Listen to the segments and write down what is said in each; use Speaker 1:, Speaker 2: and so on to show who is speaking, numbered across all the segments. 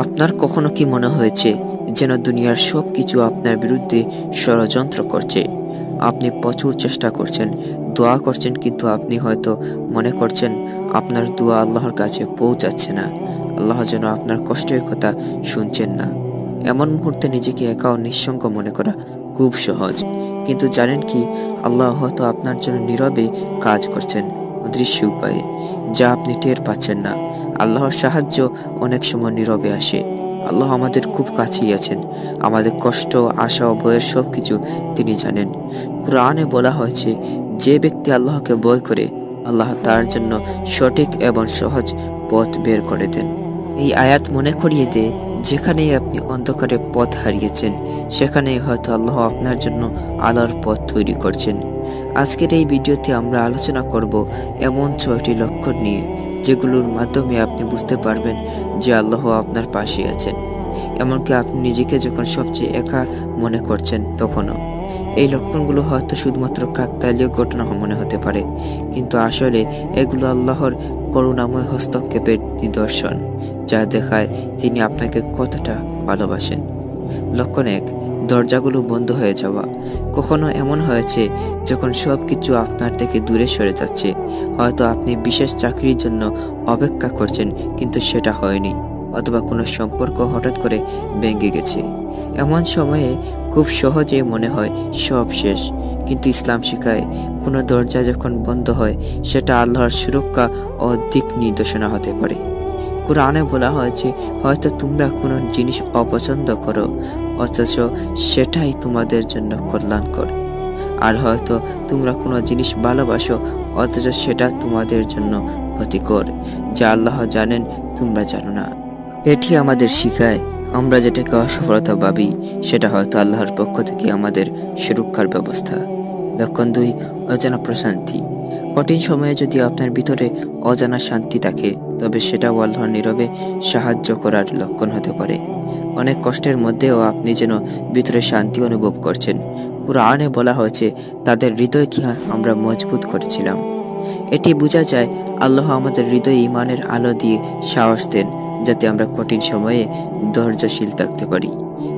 Speaker 1: আপনার কখনো কি মনে হয়েছে যেন দুনিয়ার সব কিছু আপনার বিরুদ্ধে ষড়যন্ত্র করছে? আপনি প্রচুর চেষ্টা করছেন, দোয়া করছেন, কিন্তু আপনি হয়তো মনে করছেন আপনার দোয়া আল্লাহর কাছে পৌঁছাচ্ছে না। আল্লাহ যেন আপনার কষ্টের কথা শুনছেন না। এমন মুহূর্তে নিজেকে একা ও নিঃসঙ্গ মনে করা খুব সহজ, কিন্তু জানেন কি, আল্লাহ হয়তো আপনার জন্য নীরবে কাজ করছেন, অদৃশ্য উপায়ে, যা আপনি টের পাচ্ছেন না। আল্লাহর সাহায্য অনেক সময় নীরবে আসে। আল্লাহ আমাদের খুব কাছেই আছেন। আমাদের কষ্ট, আশা ও ভয়ের সব কিছু তিনি জানেন। কুরআনে বলা হয়েছে, যে ব্যক্তি আল্লাহকে ভয় করে, আল্লাহ তার জন্য সঠিক এবং সহজ পথ বের করে দেন। এই আয়াত মনে করিয়ে দেয়, যেখানেই আপনি অন্ধকারে পথ হারিয়েছেন, সেখানেই হয়তো আল্লাহ আপনার জন্য আলোর পথ তৈরি করছেন। আজকের এই ভিডিওতে আমরা আলোচনা করব এমন 6টি লক্ষণ নিয়ে, যেগুলোর মাধ্যমে আপনি বুঝতে পারবেন যে আল্লাহ আপনার পাশে আছেন, এমনকি আপনি নিজেকে যখন সবচেয়ে একা মনে করছেন তখনও। এই লক্ষণগুলো হয়তো শুধুমাত্র কাকতালীয় ঘটনা মনে হতে পারে, কিন্তু আসলে এগুলো আল্লাহর করুণাময় হস্তক্ষেপের নিদর্শন, যা দেখায় তিনি আপনাকে কতটা ভালোবাসেন। লক্ষণ 1, দরজাগুলো বন্ধ হয়ে যাওয়া। কখনো এমন হয়েছে যখন সব কিছু আপনার থেকে দূরে সরে যাচ্ছে, হয়তো আপনি বিশেষ চাকরির জন্য অপেক্ষা করছেন কিন্তু সেটা হয়নি, অথবা কোনো সম্পর্ক হঠাৎ করে ভেঙে গেছে। এমন সময়ে খুব সহজেই মনে হয় সব শেষ, কিন্তু ইসলাম শেখায় কোনো দরজা যখন বন্ধ হয়, সেটা আল্লাহর সুরক্ষা ও দিক নির্দেশনা হতে পারে। কুরআনে বলা হয়েছে, হয়তো তোমরা কোনো জিনিস অপছন্দ করো, অথচ সেটাই তোমাদের জন্য কল্যাণকর। আর হয়তো তোমরা কোনো জিনিস ভালোবাসো, অথচ সেটা তোমাদের জন্য ক্ষতিকর, যা আল্লাহ জানেন, তোমরা জানো না। এটি আমাদের শিখায়, আমরা যেটাকে অসফলতা ভাবি, সেটা হয়তো আল্লাহর পক্ষ থেকে আমাদের সুরক্ষার ব্যবস্থা। লক্ষণ 2, অজানা প্রশান্তি। কঠিন সময়ে যদি আপনার ভিতরে অজানা শান্তি থাকে, তবে সেটাও আল্লাহর নীরবে সাহায্য করার লক্ষণ হতে পারে। অনেক কষ্টের মধ্যেও আপনি যেন ভিতরে শান্তি অনুভব করছেন। কুরআনে বলা হয়েছে, তাদের হৃদয়কে আমরা মজবুত করেছিলাম। এটি বোঝা যায় আল্লাহ আমাদের হৃদয়ে ঈমানের আলো দিয়ে সাহস দেন, যাতে আমরা কঠিন সময়ে ধৈর্যশীল থাকতে পারি।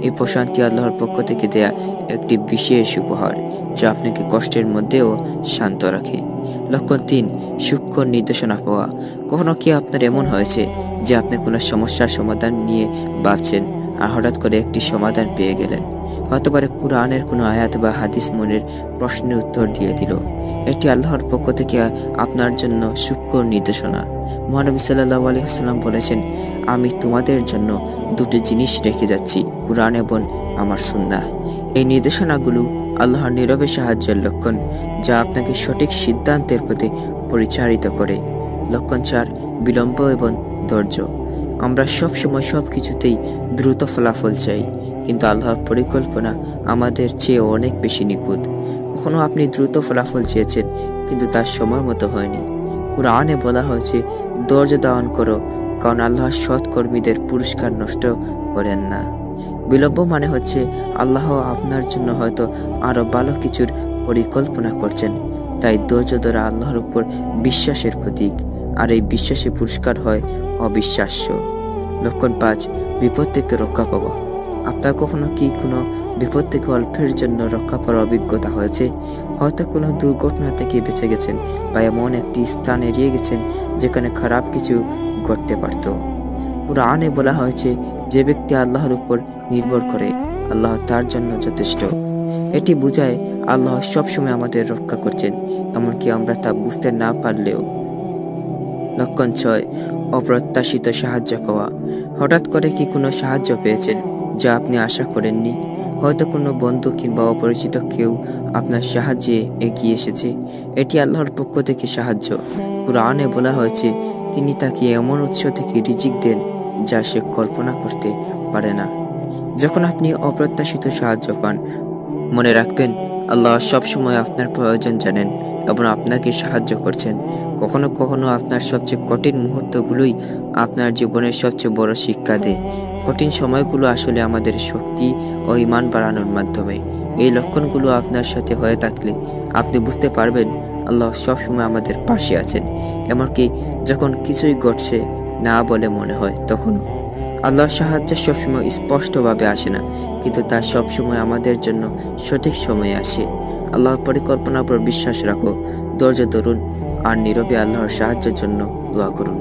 Speaker 1: এই প্রশান্তি আল্লাহর পক্ষ থেকে দেয়া একটি বিশেষ উপহার, যা আপনাকে কষ্টের মধ্যেও শান্ত রাখে। লক্ষণ 3, সূক্ষ্ম নির্দেশনা পাওয়া। কখনো কি আপনার এমন হয়েছে যে আপনি কোনো সমস্যার সমাধান নিয়ে ভাবছেন, আর হঠাৎ করে একটি সমাধান পেয়ে গেলেন? হতে পারে কুরআনের কোনো আয়াত বা হাদিস মনের প্রশ্নের উত্তর দিয়ে দিল। এটি আল্লাহর পক্ষ থেকে আপনার জন্য সূক্ষ্ম নির্দেশনা। মহানবী সাল্লাল্লাহু আলাইহি ওয়াসাল্লাম বলেছেন, আমি তোমাদের জন্য 2টি জিনিস রেখে যাচ্ছি, কুরআন এবং আমার সুন্নাহ। এই নির্দেশনাগুলো আল্লাহর নীরবে সাহায্যের লক্ষণ, যা আপনাকে সঠিক সিদ্ধান্তের প্রতি পরিচালিত করে। লক্ষণ 4, বিলম্ব এবং ধৈর্য। আমরা সব সময় সব কিছুতেই দ্রুত ফলাফল চাই, কিন্তু আল্লাহর পরিকল্পনা আমাদের চেয়ে অনেক বেশি নিখুঁত। কখনো আপনি দ্রুত ফলাফল চেয়েছেন, কিন্তু তার সময় মতো হয়নি। কুরআনে বলা হয়েছে, ধৈর্য ধারণ করো, কারণ আল্লাহ সৎ কর্মীদের পুরস্কার নষ্ট করেন না। বিলম্ব মানে হচ্ছে আল্লাহ আপনার জন্য হয়তো আরো ভালো কিছুর পরিকল্পনা করছেন, তাই ধৈর্য ধরা আল্লাহর উপর বিশ্বাসের প্রতীক, আর এই বিশ্বাসে পুরস্কার হয় অবিশ্বাস্য। লক্ষণ 5, বিপদ থেকে রক্ষা পাওয়া। আপনার কখনো কি কোনো বিপদ থেকে অল্পের জন্য রক্ষা পাওয়ার অভিজ্ঞতা হয়েছে? হয়তো কোনো দুর্ঘটনা থেকে বেঁচে গেছেন, বা এমন একটি স্থান এড়িয়ে গেছেন যেখানে খারাপ কিছু ঘটতে পারত। কুরআনে বলা হয়েছে, যে ব্যক্তি আল্লাহর উপর নির্ভর করে, আল্লাহ তার জন্য যথেষ্ট। এটি বোঝায় আল্লাহ সবসময় আমাদের রক্ষা করছেন, এমনকি আমরা তা বুঝতে না পারলেও। লক্ষণ 6, অপ্রত্যাশিত সাহায্য পাওয়া। হঠাৎ করে কি কোনো সাহায্য পেয়েছেন যা আপনি আশা করেননি? হয়তো কোনো বন্ধু কিংবা অপরিচিত কেউ আপনার সাহায্যে এগিয়ে এসেছে। এটি আল্লাহর পক্ষ থেকে সাহায্য। কুরআনে বলা হয়েছে, তিনি তাকে এমন উৎস থেকে রিজিক দেন যা সে কল্পনা করতে পারে না। যখন আপনি অপ্রত্যাশিত সাহায্য পান, মনে রাখবেন, আল্লাহ সবসময় আপনার প্রয়োজন জানেন এবং আপনাকে সাহায্য করছেন। কখনো কখনো আপনার সবচেয়ে কঠিন মুহূর্তগুলোই আপনার জীবনের সবচেয়ে বড় শিক্ষা দেয়। কঠিন সময়গুলো আসলে আমাদের শক্তি ও ঈমান বাড়ানোর মাধ্যমে। এই লক্ষণগুলো আপনার সাথে হয়ে থাকলে আপনি বুঝতে পারবেন আল্লাহ সবসময় আমাদের পাশে আছেন, এমনকি যখন কিছুই ঘটছে না বলে মনে হয় তখনও। আল্লাহর সাহায্য সবসময় স্পষ্টভাবে আসে না, কিন্তু তা সবসময় আমাদের জন্য সঠিক সময়ে আসে। আল্লাহর পরিকল্পনার উপর বিশ্বাস রাখো, ধৈর্য ধরুন আর নীরবে আল্লাহর সাহায্যের জন্য দোয়া করুন।